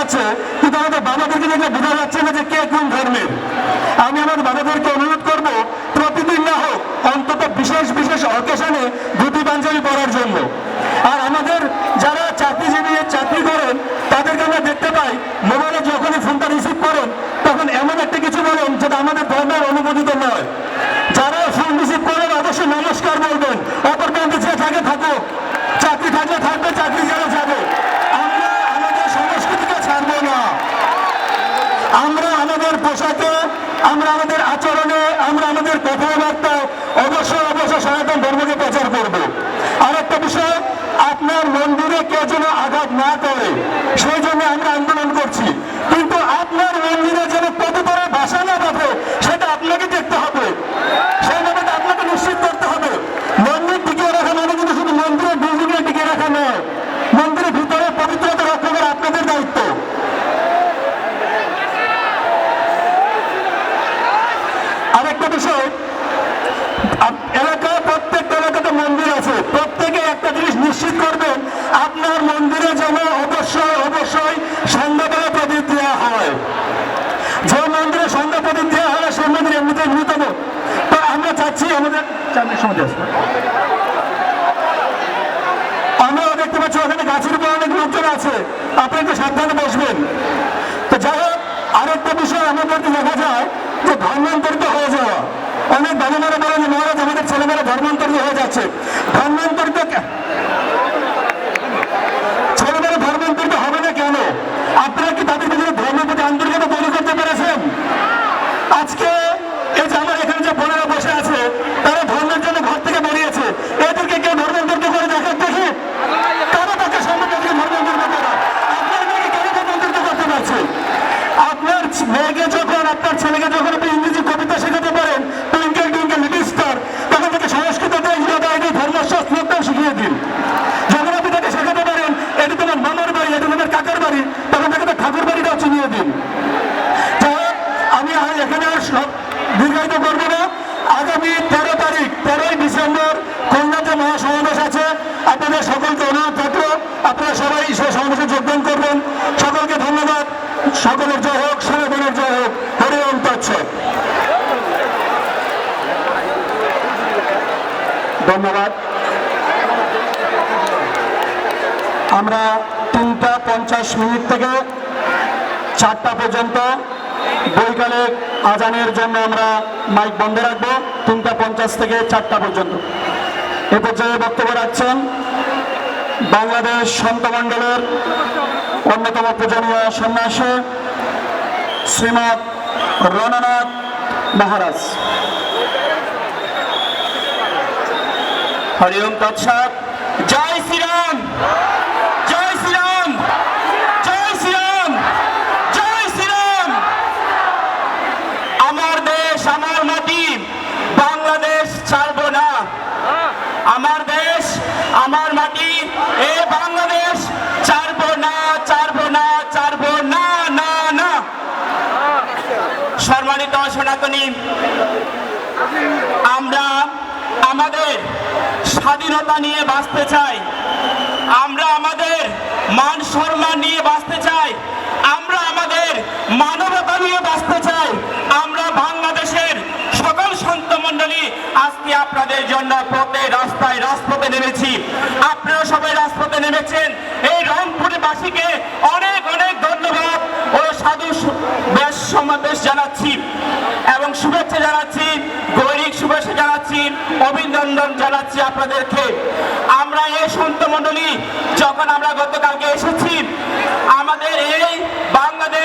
যাচ্ছে, কিন্তু আমাদের বাবাদেরকে দেখলে বোঝা যাচ্ছে না যে কে কোন ধর্মের। আমি আমার বাবাদেরকে অনুরোধ করব প্রতিদিন না হোক অন্তত বিশেষ বিশেষ অকেশনে ধুতি পাঞ্জাবি পরার জন্য। আর আমাদের যারা চাকরিজীবী চাকরি করেন তাদেরকে আমরা দেখতে পাই মোবাইলে যখনই ফোনটা রিসিভ করেন তখন এমন একটা কিছু বলেন যেটা আমাদের ধর্মের অনুমোদিত নয়। যারা ফোন রিসিভ করেন অবশ্যই নমস্কার বলবেন, অপর প্রান্তে যে থাকে থাকুক, চাকরি থাকলে থাকবে, চাকরি যারা যাবে। আমরা আমাদের সংস্কৃতিকে ছাড়বো না। আমরা আমাদের পোশাকে, আমরা আমাদের আচরণে, আমরা আমাদের কথাবার্তায় অবশ্যই সনাতন ধর্মকে প্রচার করব। আর একটা বিষয়, আপনার মন্দিরে কেউ যেন আঘাত না করে সেই জন্য আমরা আন্দোলন করছি, কিন্তু আপনার মন্দিরে যেন কতটা ভাষা না বাঁধে সেটা আপনাকে দেখতে হবে, সেই ব্যাপারটা আপনাকে নিশ্চিত করতে হবে। মন্দির টিকিয়ে রাখা মানে কিন্তু শুধু মন্দিরের বিল্ডিংয়ে টিকিয়ে রাখা নয়, মন্দিরের ভিতরে পবিত্রতা রক্ষা করা আপনাদের দায়িত্ব। আরেকটা বিষয়, প্রত্যেকটা এলাকাতে মন্দির আছে, প্রত্যেকে একটা জিনিস নিশ্চিত করবেন আপনার মন্দিরে যেন অবশ্যই সন্ধ্যাবেলা প্রদীপ দেওয়া হয়। যে মন্দিরে সন্ধ্যা প্রদীপ দেওয়া হয় সেই মন্দির এমনিতে ন্যূনতম। তো আমরা চাচ্ছি আমাদের আমরাও দেখতে পাচ্ছি ওখানে গাছের উপর অনেক লোকজন আছে, আপনি একটু সাবধানে বসবেন। তো যাই হোক, আরেকটা বিষয় আমাদেরকে দেখা যায় যে ধর্মান্তরিত হয়ে যাওয়া। অনেক বাবা-মারা বলেন যে মহারাজ আমাদের ছেলেমেয়েরা ধর্মান্তরিত হয়ে যাচ্ছে। ধর্মান্তরিত ছেলেমেয়েরা ধর্মান্তরিত হবে না কেন? আপনারা কি তাদের ভিতরে ধর্মের প্রতি আন্তরিকতা তৈরি করতে পেরেছেন? আজকে এই যে আমার এখানে যে বোনেরা বসে আছে তারা ধর্মের জন্য ঘর থেকে বেরিয়েছে, এদেরকে কেউ ধর্মান্তরিত করে দেখেন দেখি কারা তাকে সামনে ধর্মান্তরিত করা। আপনার মেয়েকে কেন ধর্মান্তরিত করতে পারছে? আপনার মেয়েকে যখন, আপনার ছেলেকে যখন আপনি ইংরেজি কবিতা শেখাতে পারেন, টুইঙ্কেল টুইঙ্কেল লিটল স্টার, তখন তাকে সংস্কৃততে ধর্মশাস্ত্রটাও শিখিয়ে দিন। যখন আপনি তাকে শেখাতে পারেন এটা তোমার মামার বাড়ি, এটা তোমার কাকার বাড়ি, তখন তাকে তো ঠাকুর বাড়িটাও চিনিয়ে দিন। আমি এখানে আর সব দীর্ঘায়িত করবো না। আগামী 13 তারিখ 13ই ডিসেম্বর খুলনাতে মহাসমাবেশ আছে। আপনাদের সকলকে অনুরোধ থাকলো আপনারা সবাই সেই সমাবেশে যোগদান করবেন। সকলকে ধন্যবাদ। সকলের জয় হোক, সনাতনের জয় হোক। হরি ওম তৎসৎ। ধন্যবাদ। আমরা 3:50 থেকে 4টা পর্যন্ত বৈকালিক আজানের জন্য আমরা মাইক বন্ধ রাখবো। 3:50 থেকে 4টা পর্যন্ত। এ পর্যায়ে বক্তব্য রাখছেন বাংলাদেশ সন্ত মণ্ডলের অন্যতম পূজনীয় সন্ন্যাসী শ্রীমৎ রণনাথ মহারাজ। হরি ওম তৎসৎ। জয় শ্রীরাম, জয় শ্রীরাম, জয় শ্রীরাম, জয় শ্রীরাম। আমার দেশ, আমার মাটি, বাংলাদেশ ছাড়বো না। আমার দেশ, আমার মাটি, এ বাংলাদেশ ছাড়বো না, ছাড়বো না, ছাড়বো না, না, না। সম্মানিত সনাতনী, আমরা আমাদের স্বাধীনতা নিয়ে বাঁচতে চাই, আমরা আমাদের মান সম্মান নিয়ে বাঁচতে চাই, আমরা আমাদের মানবতা নিয়ে বাঁচতে চাই। আমরা বাংলাদেশের সকল সন্ত মণ্ডলী আজকে আপনাদের জন্য পথে রাস্তায় রাজপথে নেমেছি। আপনারা সবাই রাজপথে নেমেছেন। এই রংপুরবাসীকে অনেক অনেক ধন্যবাদ ও সাধু সমাবেশ জানাচ্ছি এবং শুভেচ্ছা জানাচ্ছি, গৈরিক শুভেচ্ছা জানাচ্ছি, অভিনন্দন জানাচ্ছি আপনাদেরকে। আমরা এই সন্ত মণ্ডলী যখন আমরা গতকালকে এসেছি, আমাদের এই বাংলাদেশ